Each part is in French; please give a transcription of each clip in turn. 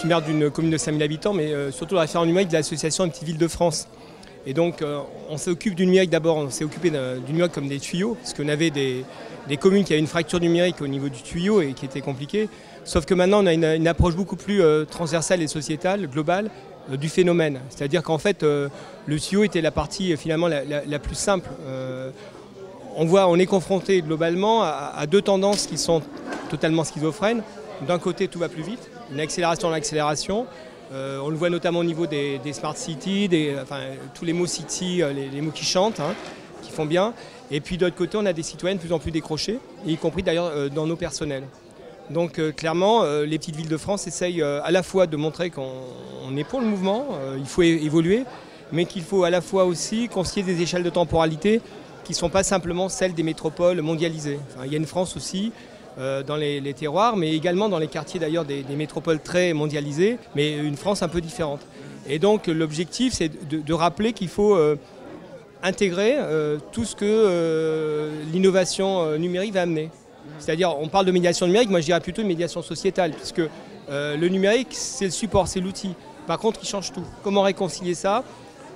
suis maire d'une commune de 5000 habitants, mais surtout le référent numérique de l'association des petites villes de France. Et donc on s'occupe du numérique d'abord, on s'est occupé du numérique comme des tuyaux, parce qu'on avait des communes qui avaient une fracture numérique au niveau du tuyau et qui était compliquée. Sauf que maintenant on a une approche beaucoup plus transversale et sociétale, globale, du phénomène. C'est-à-dire qu'en fait le tuyau était la partie finalement la plus simple. On est confronté globalement à deux tendances qui sont totalement schizophrènes. D'un côté, tout va plus vite, une accélération dans l'accélération. On le voit notamment au niveau des smart cities, tous les mots city, les mots qui chantent, qui font bien. Et puis de l'autre côté, on a des citoyens de plus en plus décrochés, y compris d'ailleurs dans nos personnels. Donc clairement, les petites villes de France essayent à la fois de montrer qu'on est pour le mouvement, il faut évoluer, mais qu'il faut à la fois aussi concilier des échelles de temporalité qui ne sont pas simplement celles des métropoles mondialisées. Enfin, il y a une France aussi dans les terroirs, mais également dans les quartiers d'ailleurs des métropoles très mondialisées, mais une France un peu différente. Et donc l'objectif, c'est de rappeler qu'il faut intégrer tout ce que l'innovation numérique va amener. C'est-à-dire, on parle de médiation numérique, moi je dirais plutôt de médiation sociétale, puisque le numérique, c'est le support, c'est l'outil. Par contre, il change tout. Comment réconcilier ça ?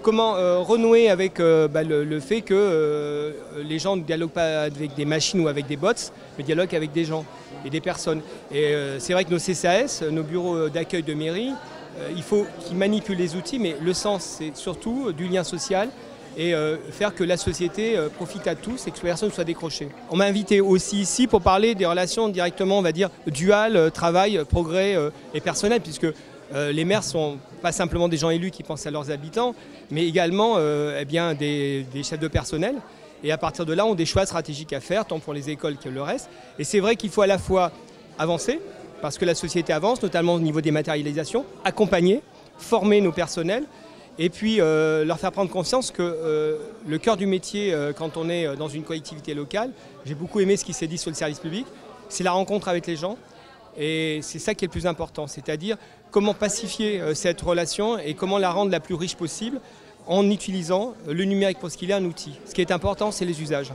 Comment renouer avec le fait que les gens ne dialoguent pas avec des machines ou avec des bots, mais dialoguent avec des gens et des personnes. Et c'est vrai que nos CCAS, nos bureaux d'accueil de mairie, il faut qu'ils manipulent les outils, mais le sens, c'est surtout du lien social et faire que la société profite à tous et que personne ne soit décroché. On m'a invité aussi ici pour parler des relations directement, on va dire, duales, travail, progrès et personnel, puisque les maires ne sont pas simplement des gens élus qui pensent à leurs habitants, mais également des chefs de personnel. Et à partir de là, ont des choix stratégiques à faire, tant pour les écoles que le reste. Et c'est vrai qu'il faut à la fois avancer, parce que la société avance, notamment au niveau des matérialisations, accompagner, former nos personnels, et puis leur faire prendre conscience que le cœur du métier, quand on est dans une collectivité locale, j'ai beaucoup aimé ce qui s'est dit sur le service public, c'est la rencontre avec les gens. Et c'est ça qui est le plus important, c'est-à-dire comment pacifier cette relation et comment la rendre la plus riche possible en utilisant le numérique pour ce qu'il est un outil. Ce qui est important, c'est les usages.